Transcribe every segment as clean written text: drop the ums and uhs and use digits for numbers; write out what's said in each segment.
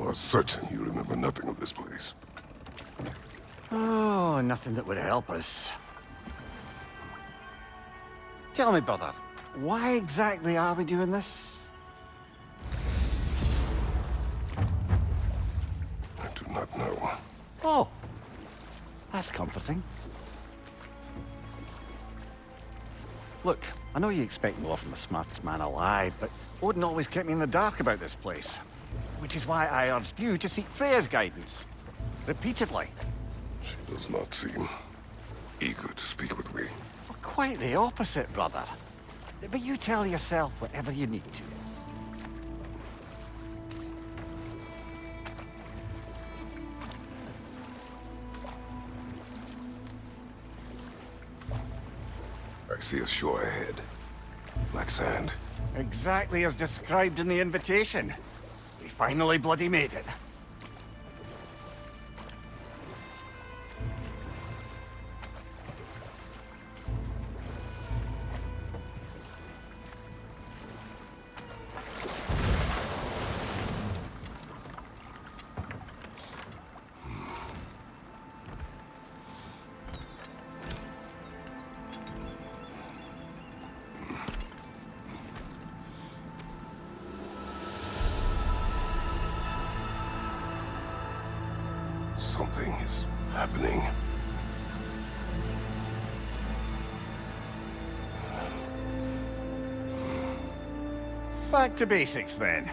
are certain you remember nothing of this place. Oh, nothing that would help us. Tell me, brother, why exactly are we doing this? I do not know. Oh, that's comforting. Look, I know you expect more from the smartest man alive, but Odin always kept me in the dark about this place. Which is why I urged you to seek Freya's guidance. Repeatedly. She does not seem eager to speak with me. Well, quite the opposite, brother. But you tell yourself whatever you need to. I see a shore ahead. Black sand. Exactly as described in the invitation. We finally bloody made it. Something is happening. Back to basics, then.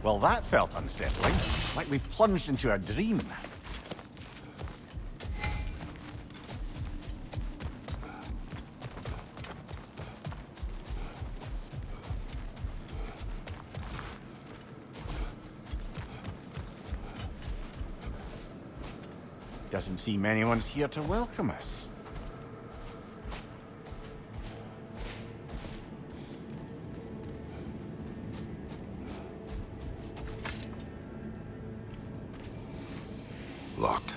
Well, that felt unsettling. Like we plunged into a dream. Doesn't seem anyone's here to welcome us. Locked.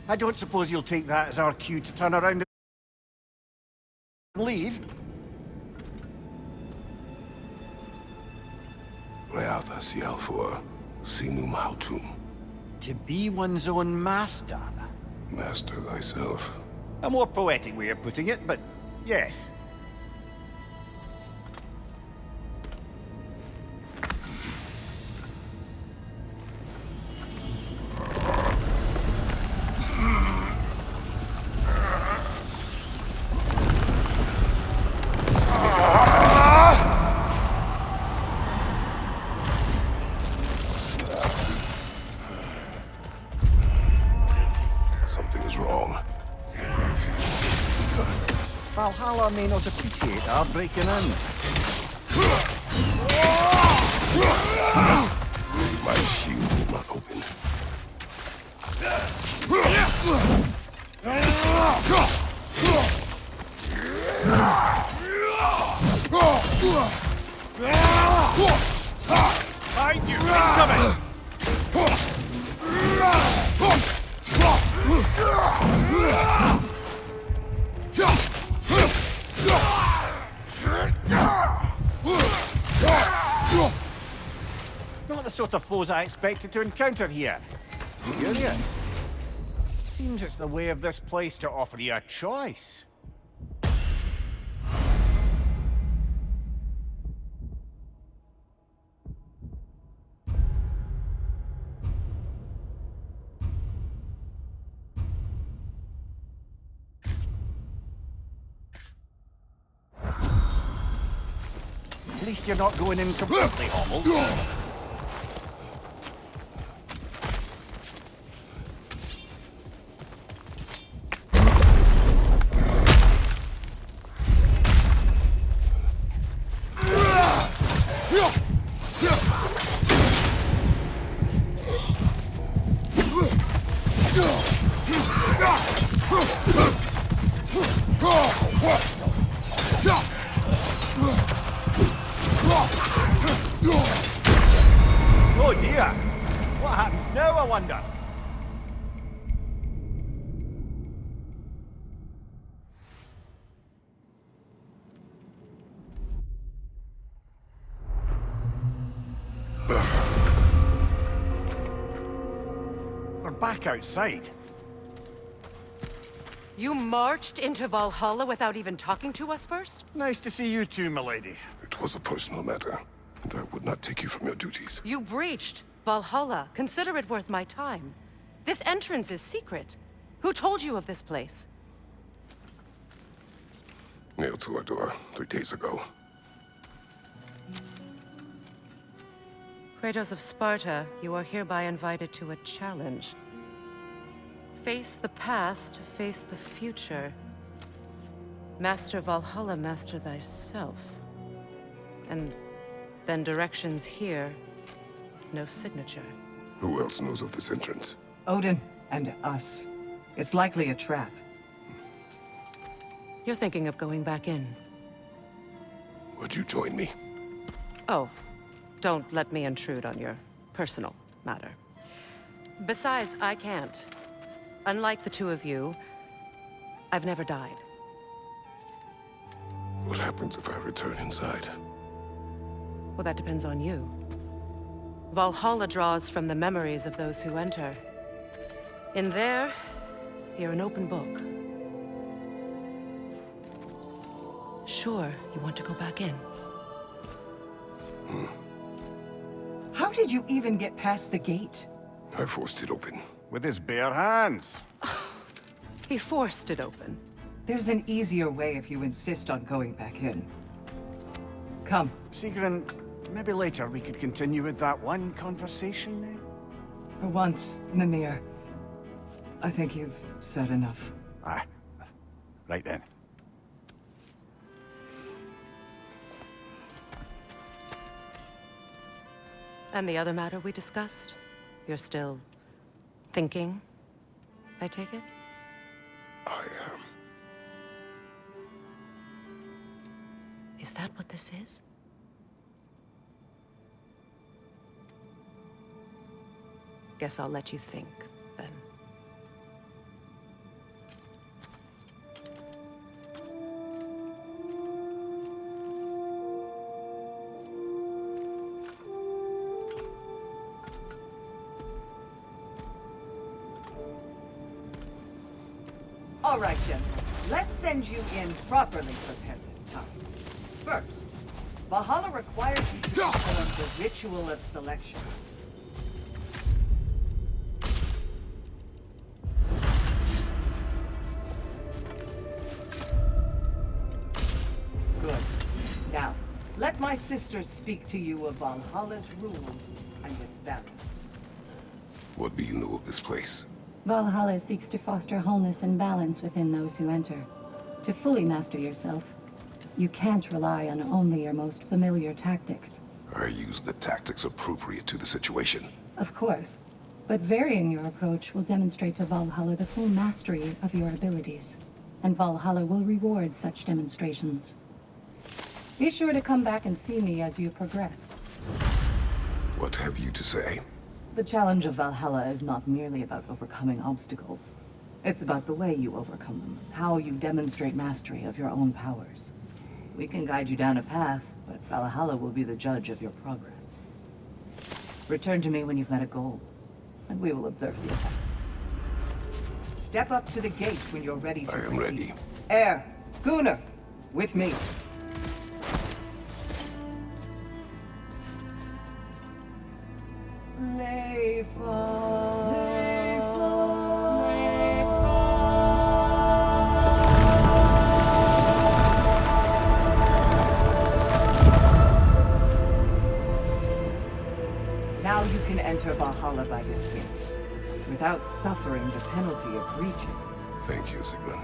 I don't suppose you'll take that as our cue to turn around and leave? Reatha Sialfor, Sinum Hautum. To be one's own master. Master thyself. A more poetic way of putting it, but yes. Something is wrong. Valhalla may not appreciate our breaking in. My shield will not open. Behind you! Incoming! Not the sort of foes I expected to encounter here. Curious. Seems it's the way of this place to offer you a choice. At least you're not going in completely hobbled. Oh dear! What happens now, I wonder? back outside. You marched into Valhalla without even talking to us first? Nice to see you too, milady. It was a personal matter, and I would not take you from your duties. You breached Valhalla. Consider it worth my time. This entrance is secret. Who told you of this place? Nailed to our door 3 days ago. Kratos of Sparta, you are hereby invited to a challenge. Face the past, face the future. Master Valhalla, master thyself. And then directions here, no signature. Who else knows of this entrance? Odin and us. It's likely a trap. You're thinking of going back in. Would you join me? Oh, don't let me intrude on your personal matter. Besides, I can't. Unlike the two of you, I've never died. What happens if I return inside? Well, that depends on you. Valhalla draws from the memories of those who enter. In there, you're an open book. Sure, you want to go back in. How did you even get past the gate? I forced it open. With his bare hands. He forced it open. There's an easier way if you insist on going back in. Come. Sigrun, maybe later we could continue with that one conversation, eh? For once, Mimir, I think you've said enough. Aye. Right then. And the other matter we discussed? You're still thinking, I take it? I am. Is that what this is? Guess I'll let you think, then. All right, General. Let's send you in properly prepared this time. First, Valhalla requires you to perform the ritual of selection. Good. Now, let my sisters speak to you of Valhalla's rules and its values. What do you know of this place? Valhalla seeks to foster wholeness and balance within those who enter. To fully master yourself, you can't rely on only your most familiar tactics. I use the tactics appropriate to the situation. Of course, but varying your approach will demonstrate to Valhalla the full mastery of your abilities, and Valhalla will reward such demonstrations. Be sure to come back and see me as you progress. What have you to say? The challenge of Valhalla is not merely about overcoming obstacles. It's about the way you overcome them, how you demonstrate mastery of your own powers. We can guide you down a path, but Valhalla will be the judge of your progress. Return to me when you've met a goal, and we will observe the effects. Step up to the gate when you're ready to I am proceed. ready. Air, Gunnar, with me. Now you can enter Valhalla by this gate, without suffering the penalty of breaching. Thank you, Sigrun.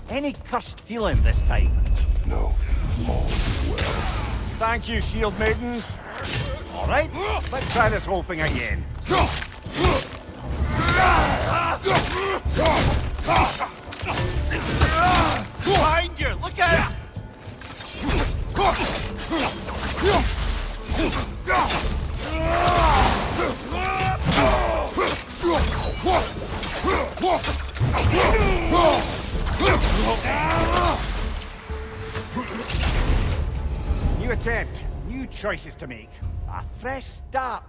Any cursed feeling this time? No, all is well. Thank you, shield maidens. All right, let's try this whole thing again. Behind you, look out! attempt. New choices to make. A fresh start.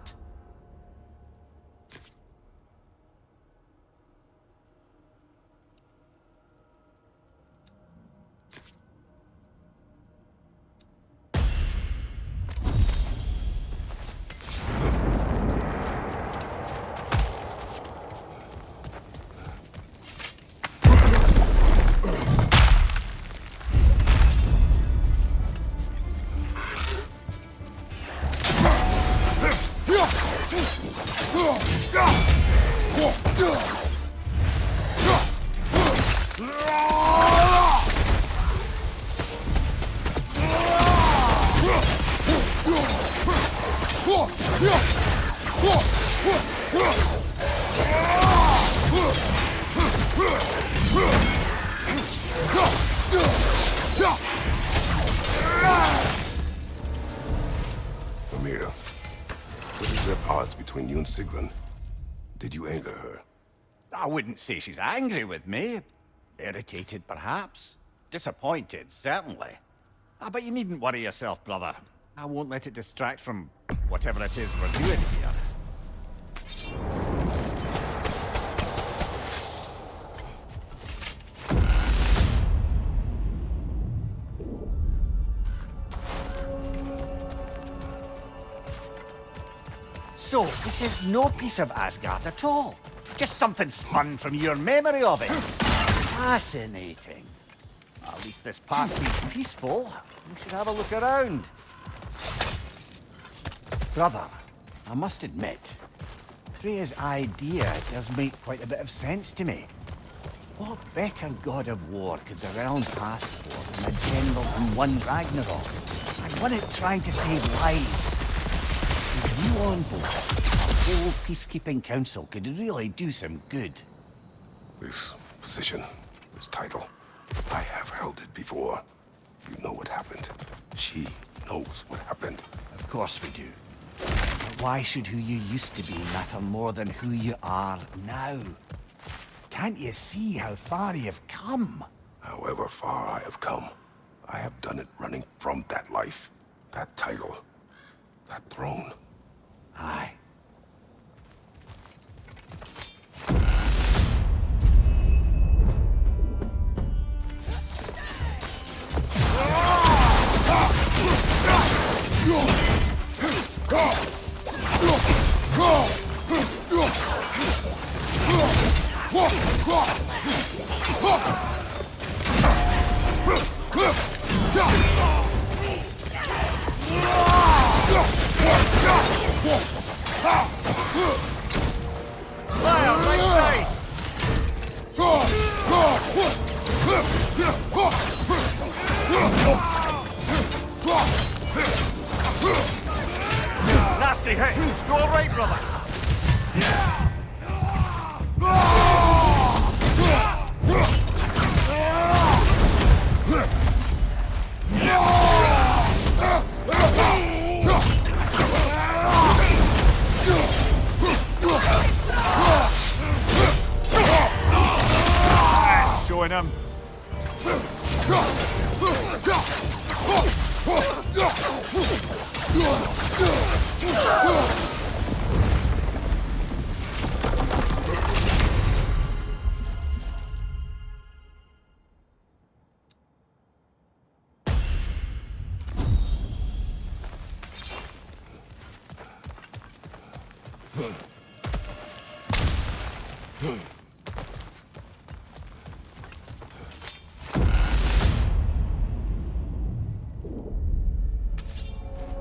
Amir, what is the odds between you and Sigrun? Did you anger her? I wouldn't say she's angry with me. Irritated, perhaps. Disappointed, certainly. But you needn't worry yourself, brother. I won't let it distract from whatever it is we're doing here. So, this is no piece of Asgard at all. Just something spun from your memory of it. Fascinating. At least this part seems peaceful. We should have a look around. Brother, I must admit, Freya's idea does make quite a bit of sense to me. What better god of war could the realms ask for than a general who won Ragnarok? And won it trying to save lives. With you on board, a whole peacekeeping council could really do some good. This position, this title, I have held it before. You know what happened. She knows what happened. Of course we do. But why should who you used to be matter more than who you are now? Can't you see how far you've come? However far I have come, I have done it running from that life, that title, that throne. Aye. Fire, right side! Nasty hit! You all right, brother? Showing him.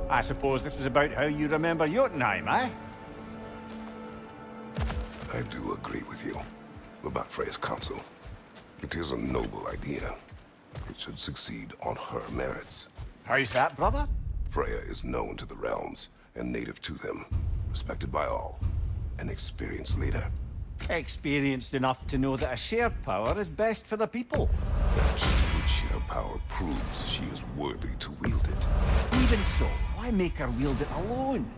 I suppose this is about how you remember Jotunheim, eh? I do agree with you about Freya's council. It is a noble idea. It should succeed on her merits. How's that, brother? Freya is known to the realms and native to them, respected by all, an experienced leader. Experienced enough to know that a shared power is best for the people. That sheer power proves she is worthy to wield it. Even so, why make her wield it alone?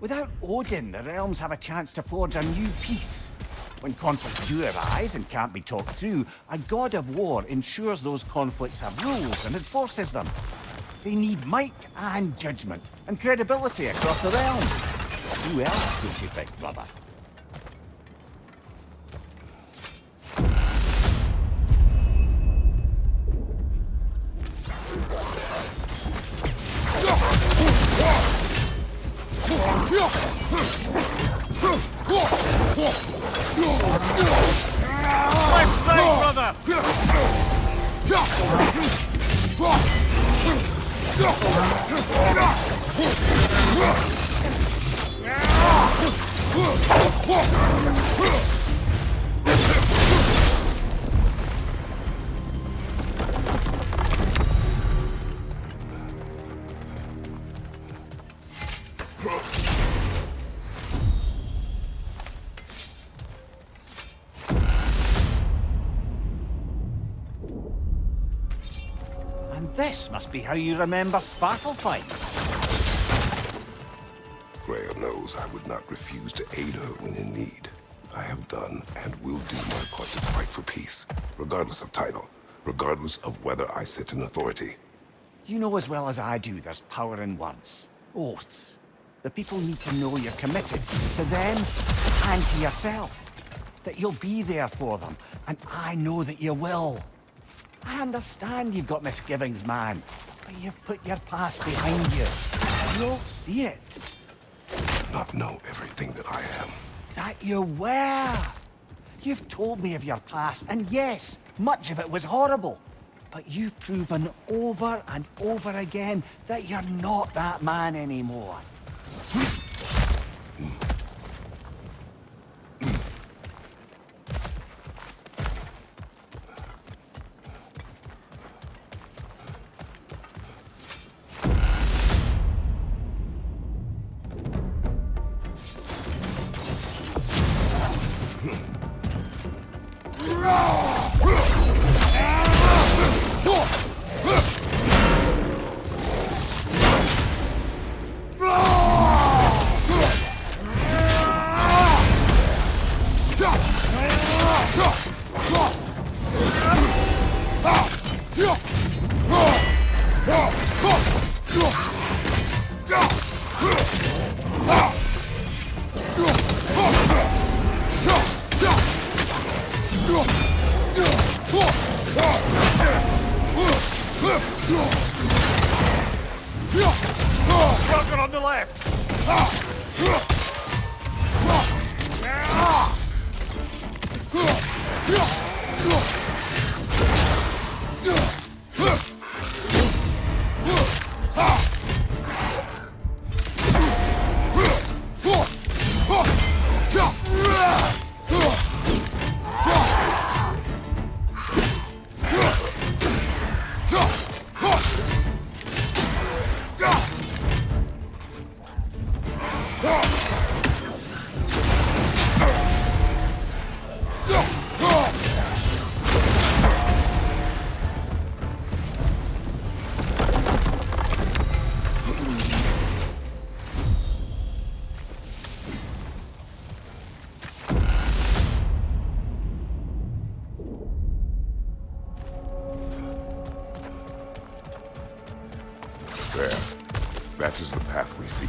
Without Odin, the realms have a chance to forge a new peace. When conflicts do arise and can't be talked through, a god of war ensures those conflicts have rules and enforces them. They need might and judgment and credibility across the realm. Who else could you pick, brother? Left side, brother! And this must be how you remember Sparkle Fight. Freya knows I would not refuse to aid her when in need. I have done and will do my part to fight for peace, regardless of title, regardless of whether I sit in authority. You know as well as I do there's power in words, oaths. The people need to know you're committed to them and to yourself. That you'll be there for them, and I know that you will. I understand you've got misgivings, man, but you've put your past behind you. You'll see it. Not know everything that I am. That you were. You've told me of your past, and yes, much of it was horrible. But you've proven over and over again that you're not that man anymore. Rocket on the left! That is the path we seek.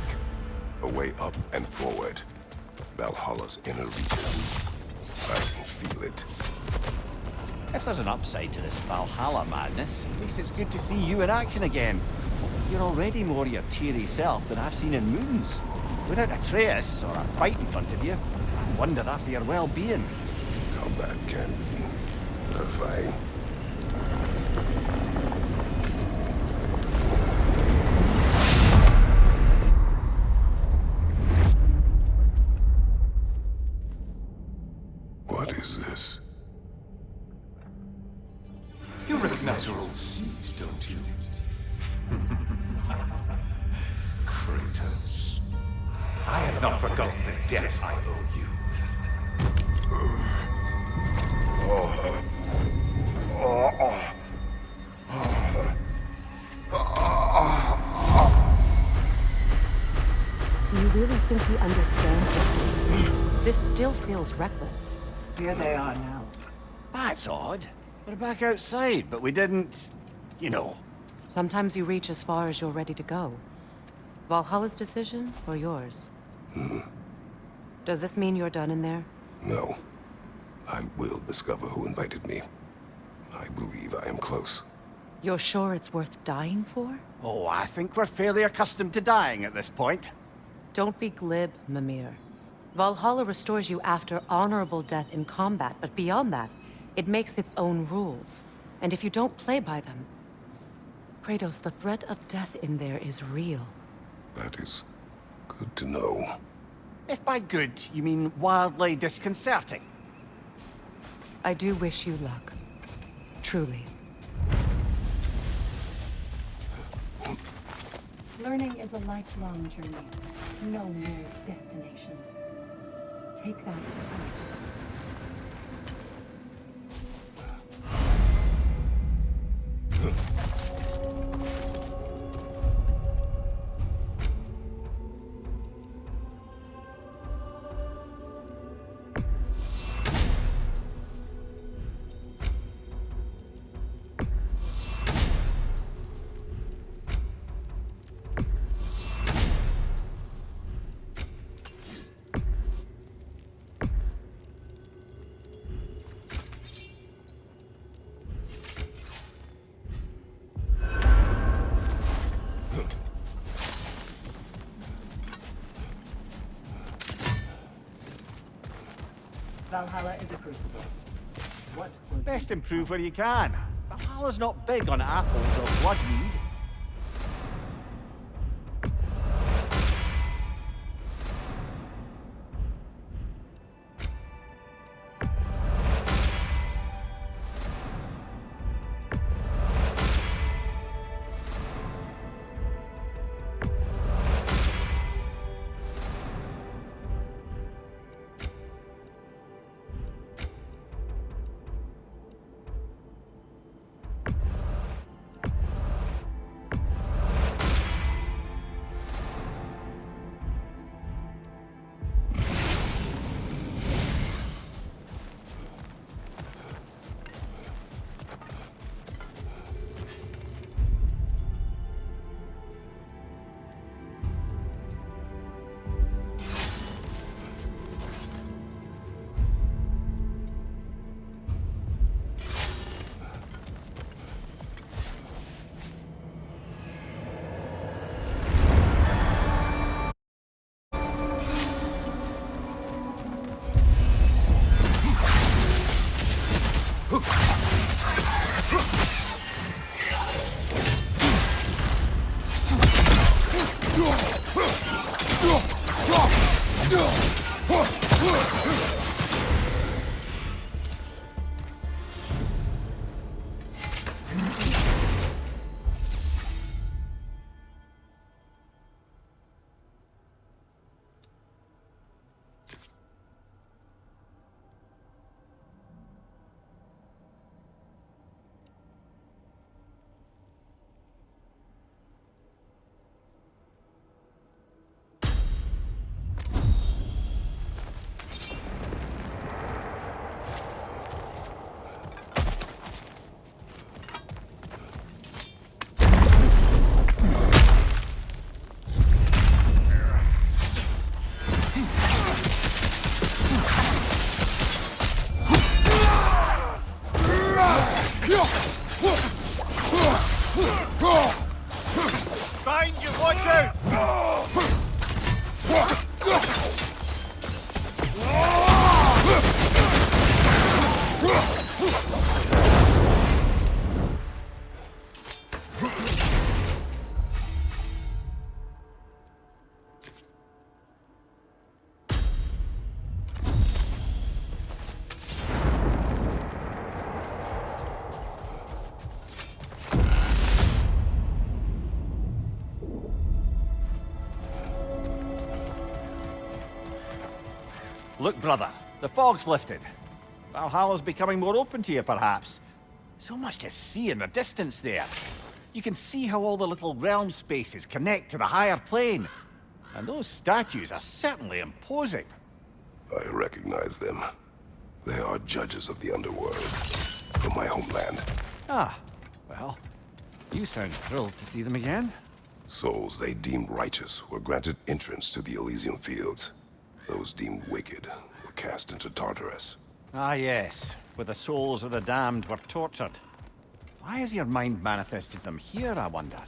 A way up and forward. Valhalla's inner reaches. I can feel it. If there's an upside to this Valhalla madness, at least it's good to see you in action again. You're already more your cheery self than I've seen in moons. Without Atreus or a fight in front of you, I wonder after your well-being. Combat can be terrifying. What is this? You recognize your old seat, don't you? Kratos. I have not forgotten the debt I owe you. Do you really think he understands? This still feels reckless. Here they are now. That's odd. We're back outside, but we didn't... you know. Sometimes you reach as far as you're ready to go. Valhalla's decision, or yours? Does this mean you're done in there? No. I will discover who invited me. I believe I am close. You're sure it's worth dying for? Oh, I think we're fairly accustomed to dying at this point. Don't be glib, Mimir. Valhalla restores you after honorable death in combat, but beyond that, it makes its own rules. And if you don't play by them... Kratos, the threat of death in there is real. That is good to know. If by good, you mean wildly disconcerting. I do wish you luck. Truly. Learning is a lifelong journey, no mere destination. Take that to heart. Valhalla is a crucible. What will Best improve where you can. Valhalla's not big on apples or blood mead. Find you, watch out! Look, brother, the fog's lifted. Valhalla's becoming more open to you, perhaps. So much to see in the distance there. You can see how all the little realm spaces connect to the higher plane. And those statues are certainly imposing. I recognize them. They are judges of the underworld from my homeland. Ah, well, You sound thrilled to see them again. Souls they deemed righteous were granted entrance to the Elysium fields. Those deemed wicked were cast into Tartarus. Ah, yes. Where the souls of the damned were tortured. Why has your mind manifested them here, I wonder?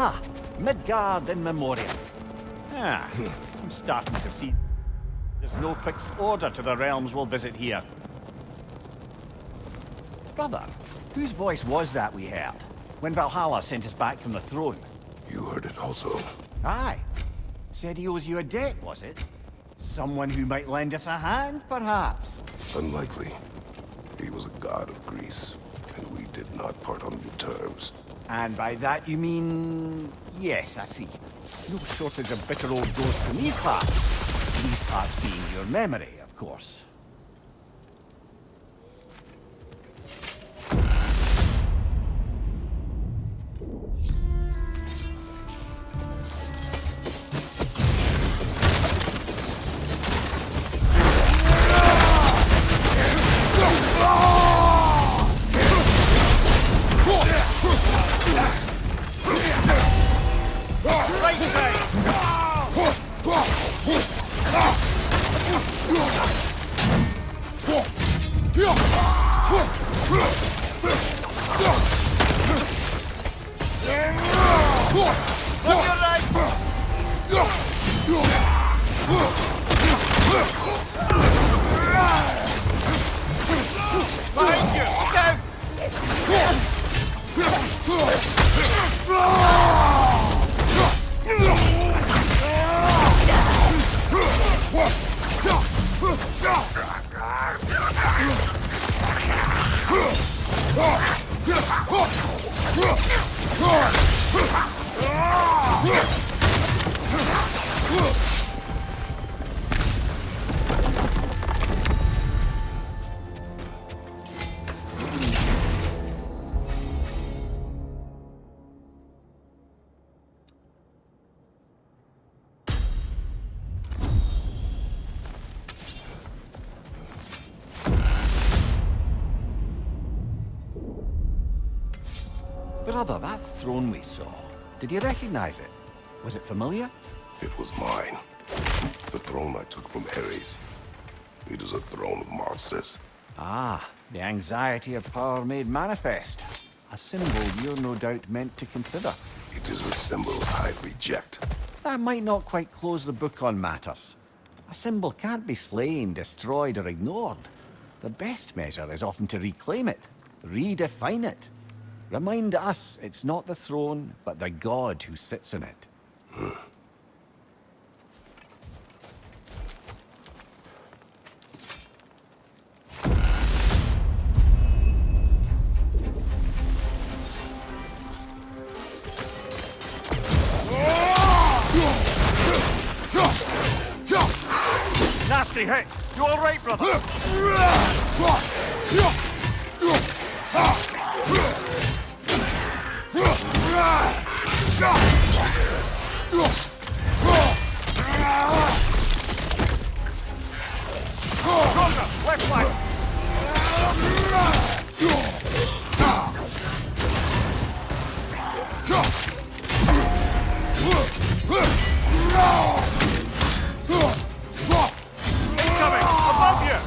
Ah, Midgard in Memoriam. Ah, I'm starting to see there's no fixed order to the realms we'll visit here. Brother, whose voice was that we heard when Valhalla sent us back from the throne? You heard it also. Aye. Said he owes you a debt, was it? Someone who might lend us a hand, perhaps? Unlikely. He was a god of Greece, and we did not part on good terms. And by that you mean... Yes, I see. No shortage of bitter old ghosts in these parts. These parts being your memory, of course. Brother, that throne we saw, did you recognize it? Was it familiar? It was mine. The throne I took from Ares. It is a throne of monsters. Ah, the anxiety of power made manifest. A symbol you're no doubt meant to consider. It is a symbol I reject. That might not quite close the book on matters. A symbol can't be slain, destroyed, or ignored. The best measure is often to reclaim it, redefine it. Remind us it's not the throne, but the god who sits in it. seriously hit. You all right, brother? Stronger! Left flank! Incoming! Above you!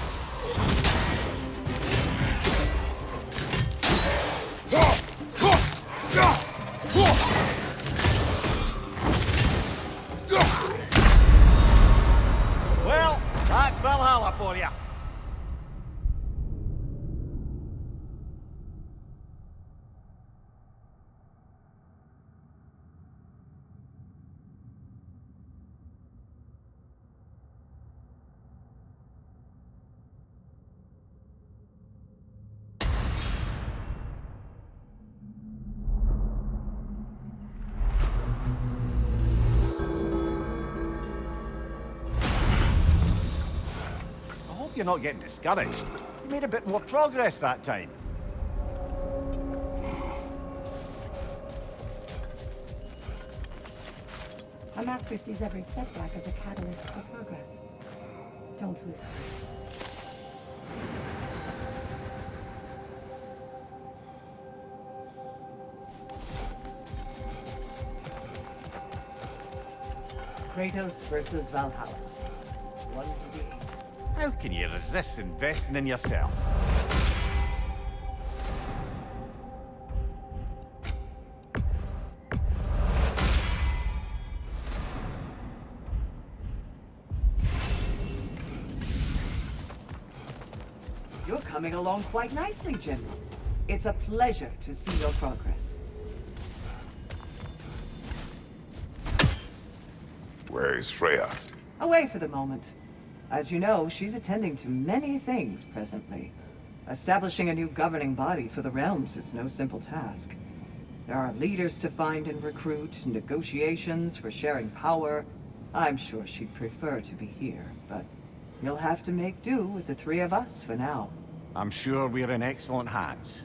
Well, that's Valhalla for you. I hope you're not getting discouraged. You made a bit more progress that time. A master sees every setback as a catalyst for progress. Don't lose heart. Kratos versus Valhalla. One for the ages. How can you resist investing in yourself? You're coming along quite nicely, General. It's a pleasure to see your progress. Where is Freya? Away for the moment. As you know, she's attending to many things presently. Establishing a new governing body for the realms is no simple task. There are leaders to find and recruit, negotiations for sharing power. I'm sure she'd prefer to be here, but you'll have to make do with the three of us for now. I'm sure we're in excellent hands.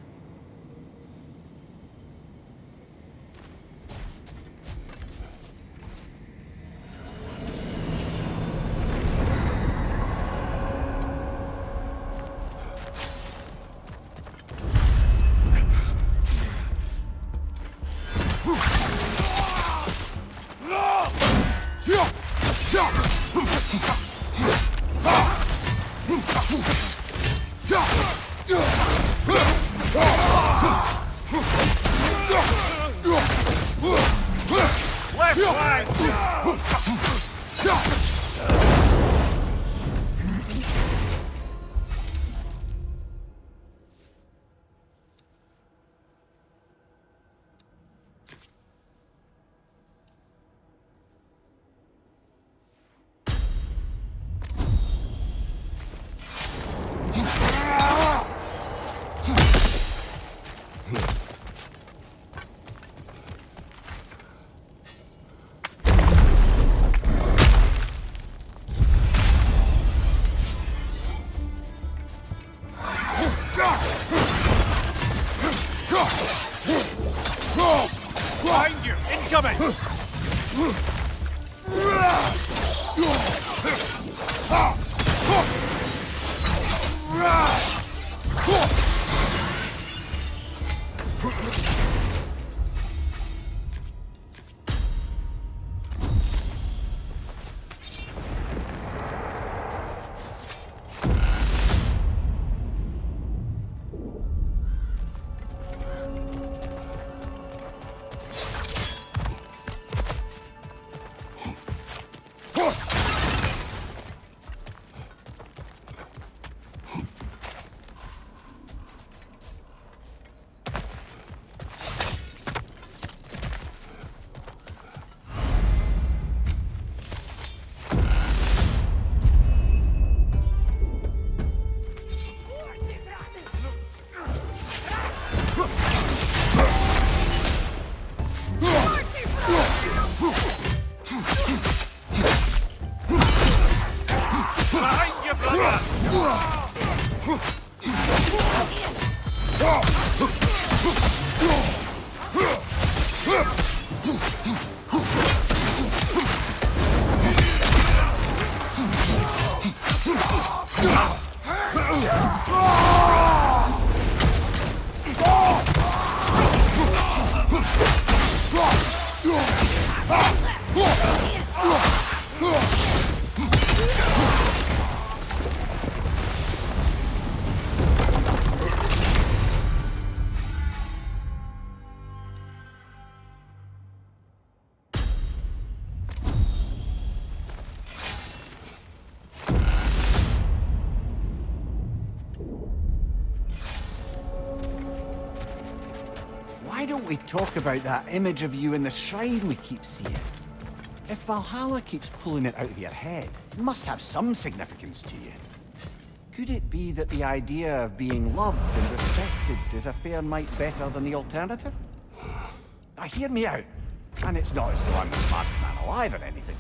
Why don't we talk about that image of you in the shrine we keep seeing? If Valhalla keeps pulling it out of your head, it must have some significance to you. Could it be that the idea of being loved and respected is a fair mite better than the alternative? Now hear me out. And it's not as though I'm the smartest man alive or anything.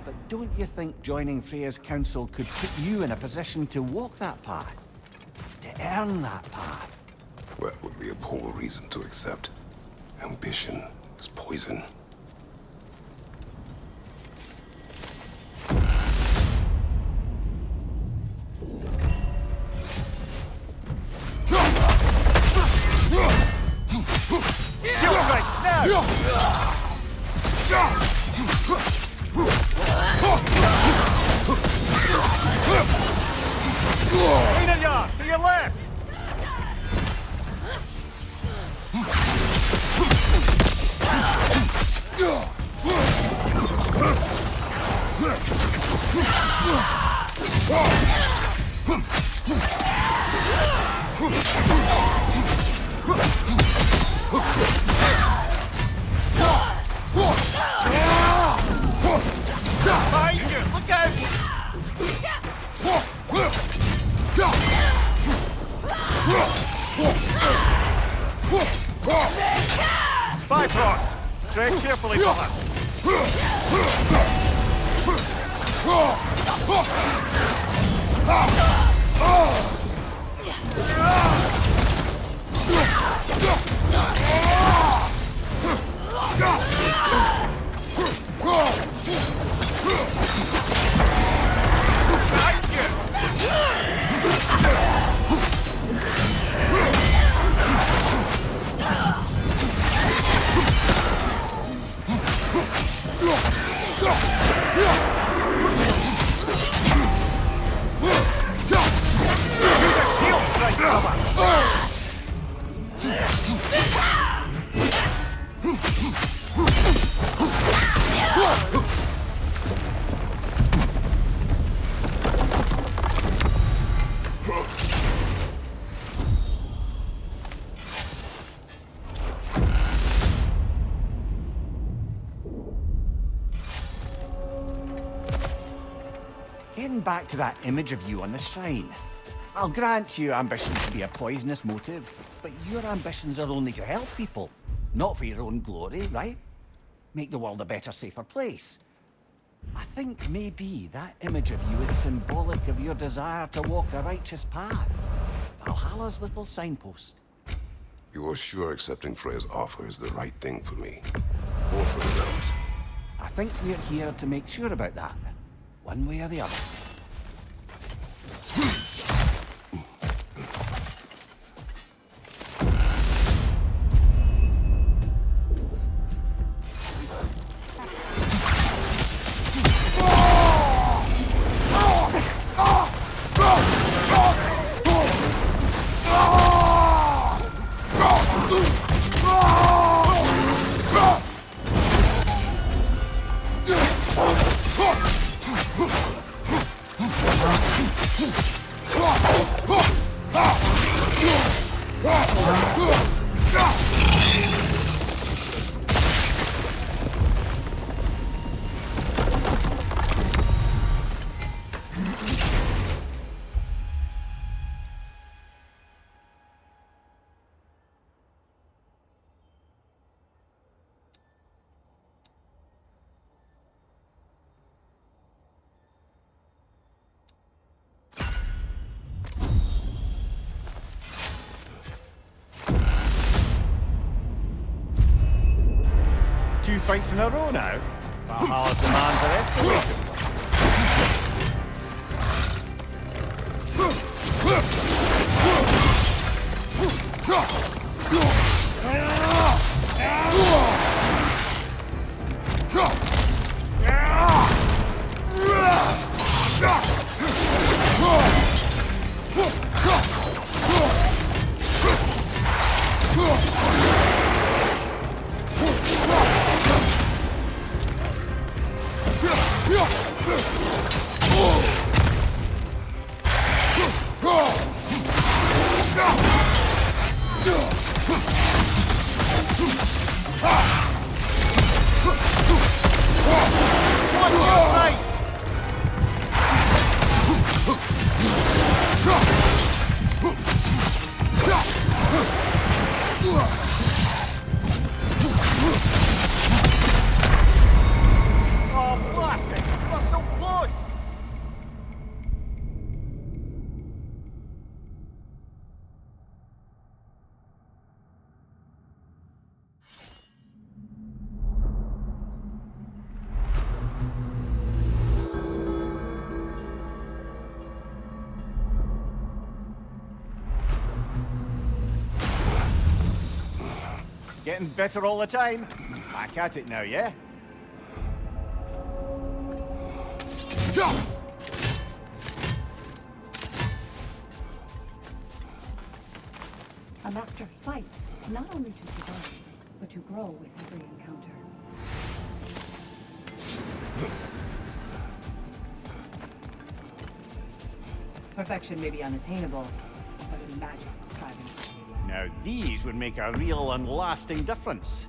But don't you think joining Freya's council could put you in a position to walk that path? To earn that path? That would be a poor reason to accept. Ambition is poison. To your left! Behind you! Look out! Bifrost! Tread carefully, fella! Getting back to that image of you on the shrine. I'll grant you ambition to be a poisonous motive, but your ambitions are only to help people, not for your own glory, right? Make the world a better, safer place. I think maybe that image of you is symbolic of your desire to walk a righteous path. Valhalla's little signpost. You're sure accepting Freya's offer is the right thing for me? Or for the realms? I think we're here to make sure about that, one way or the other. fights in a row now. Valhalla's demands are escalating. Oh, blasted! We're so close! Getting better all the time. Back at it now, yeah? A master fights not only to survive, but to grow with every encounter. Perfection may be unattainable, but imagine striving for it. Now these would make a real and lasting difference.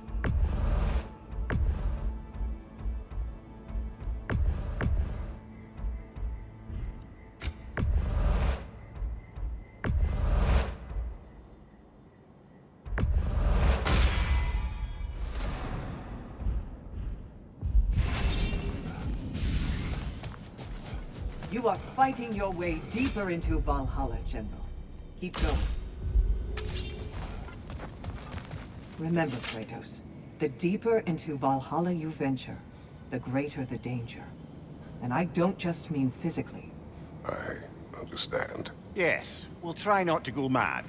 You are fighting your way deeper into Valhalla, General. Keep going. Remember, Kratos, the deeper into Valhalla you venture, the greater the danger. And I don't just mean physically. I understand. Yes, we'll try not to go mad.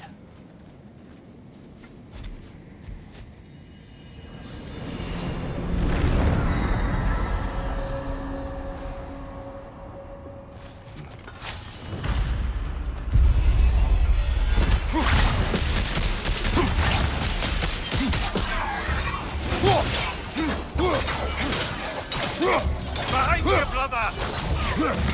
Behind you, brother! Behind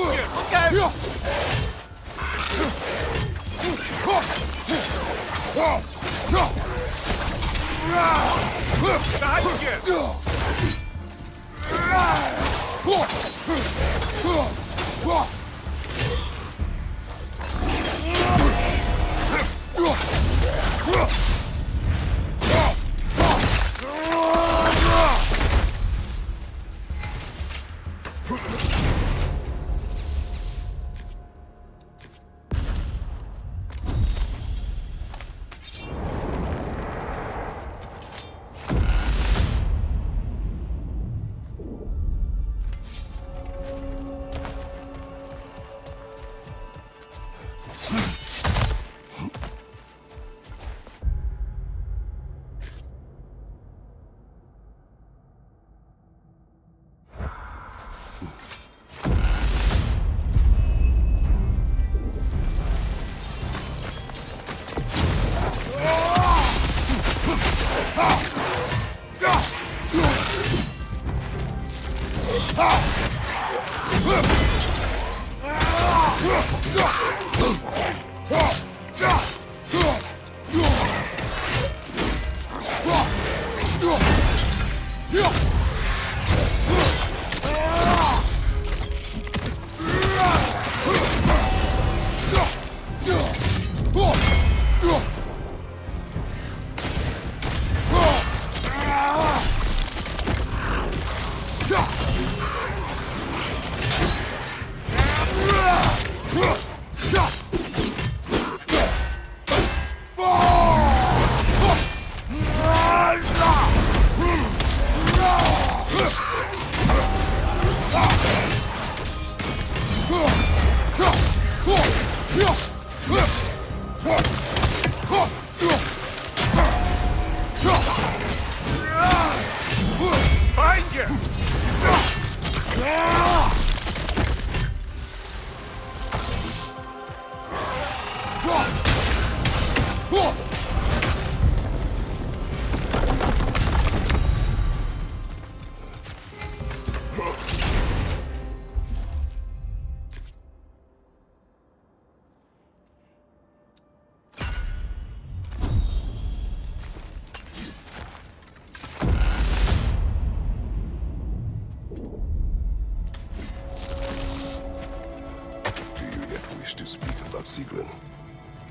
you! Look out! Behind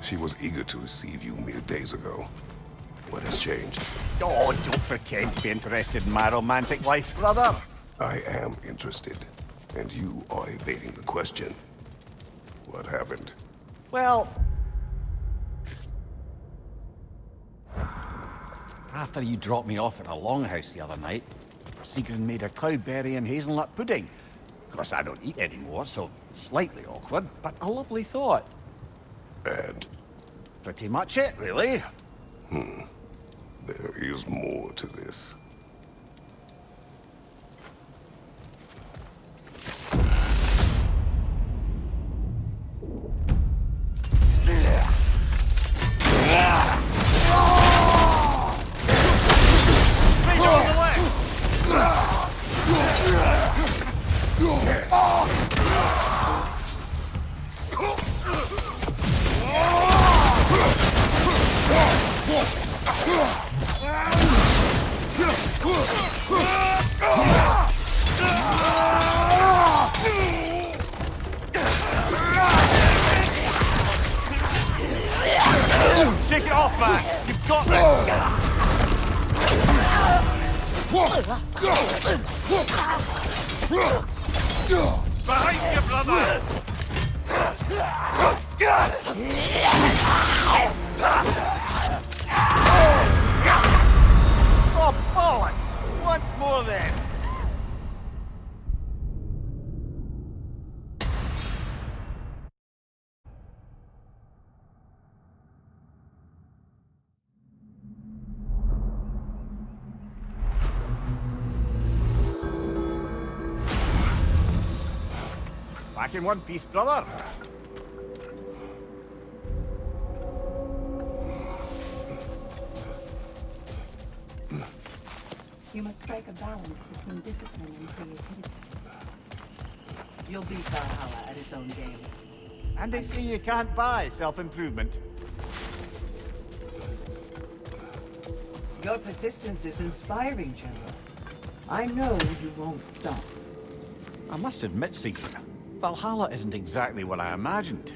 She was eager to receive you mere days ago. What has changed? Oh, don't pretend to be interested in my romantic life, brother. I am interested, and you are evading the question. What happened? Well... after you dropped me off at a longhouse the other night, Sigrid made her cloudberry and hazelnut pudding. Of course, I don't eat anymore, so slightly awkward, but a lovely thought. And Pretty much it, really. there is more to this. Take it off, man! You've got this! Behind you, brother! Oh, bollocks! Once more, then! Back in one piece, brother. You must strike a balance between discipline and creativity. You'll beat Valhalla at its own game. And they say you can't buy self-improvement. Your persistence is inspiring, General. I know you won't stop. I must admit, Sigrid, Valhalla isn't exactly what I imagined.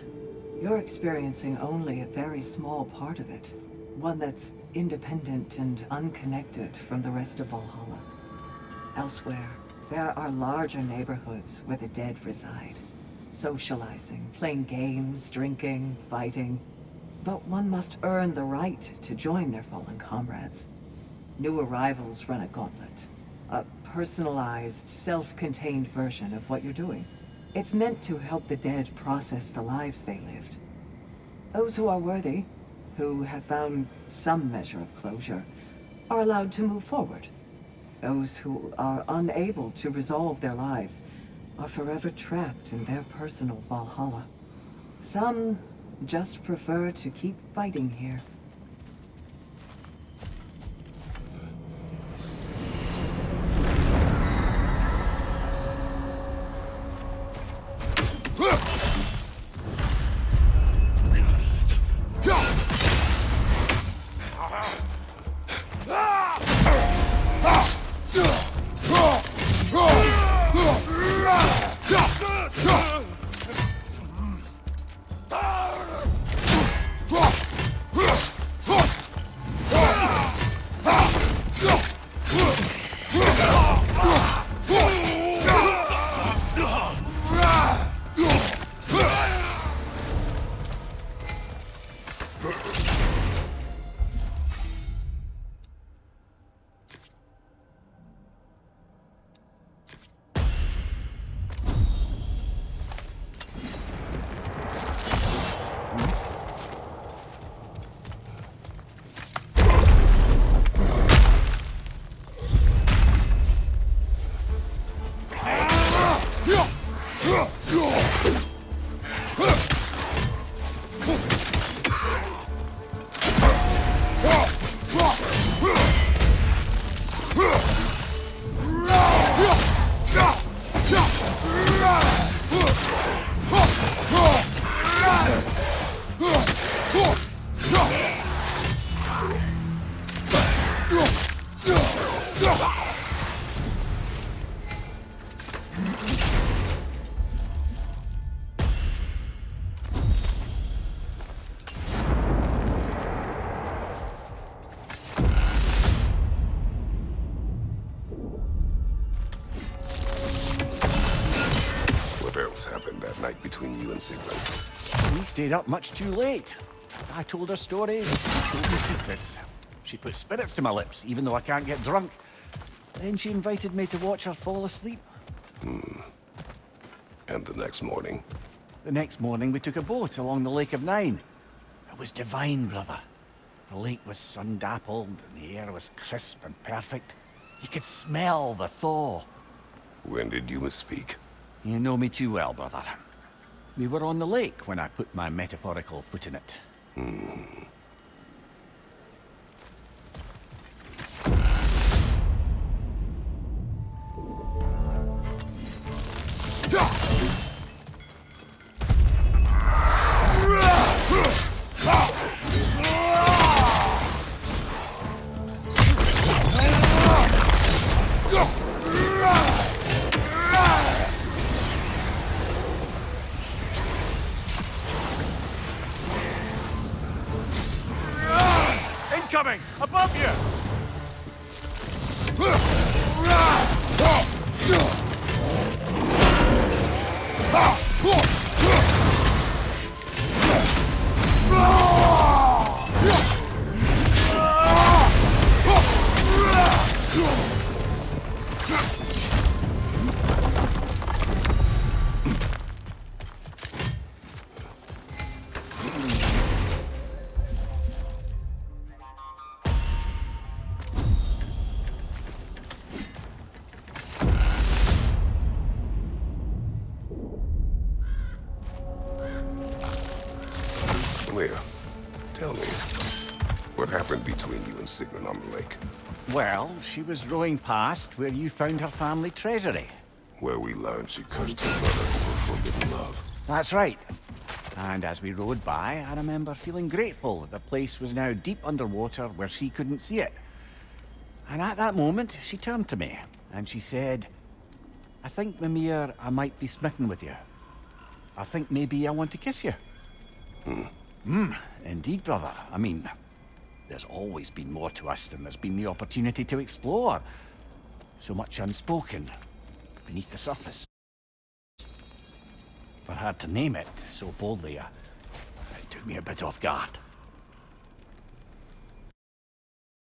You're experiencing only a very small part of it. One that's independent and unconnected from the rest of Valhalla. Elsewhere, there are larger neighborhoods where the dead reside. Socializing, playing games, drinking, fighting. But one must earn the right to join their fallen comrades. New arrivals run a gauntlet. A personalized, self-contained version of what you're doing. It's meant to help the dead process the lives they lived. Those who are worthy, who have found some measure of closure, are allowed to move forward. Those who are unable to resolve their lives are forever trapped in their personal Valhalla. Some just prefer to keep fighting here. between you and Sigmund? We stayed up much too late. I told her stories, she told me secrets. She put spirits to my lips, even though I can't get drunk. Then she invited me to watch her fall asleep. And the next morning? The next morning, we took a boat along the Lake of Nine. It was divine, brother. The lake was sun-dappled, and the air was crisp and perfect. You could smell the thaw. When did you misspeak? You know me too well, brother. We were on the lake when I put my metaphorical foot in it. Incoming! Above you! Clear. Tell me, what happened between you and Sigmund on the lake? Well, she was rowing past where you found her family treasury. Where we learned she cursed her brother for forbidden love. That's right. And as we rowed by, I remember feeling grateful that the place was now deep underwater where she couldn't see it. And at that moment, she turned to me, and she said, I think, Mimir, I might be smitten with you. I think maybe I want to kiss you. Indeed, brother. I mean, there's always been more to us than there's been the opportunity to explore. So much unspoken, beneath the surface. For her to name it so boldly, it took me a bit off guard.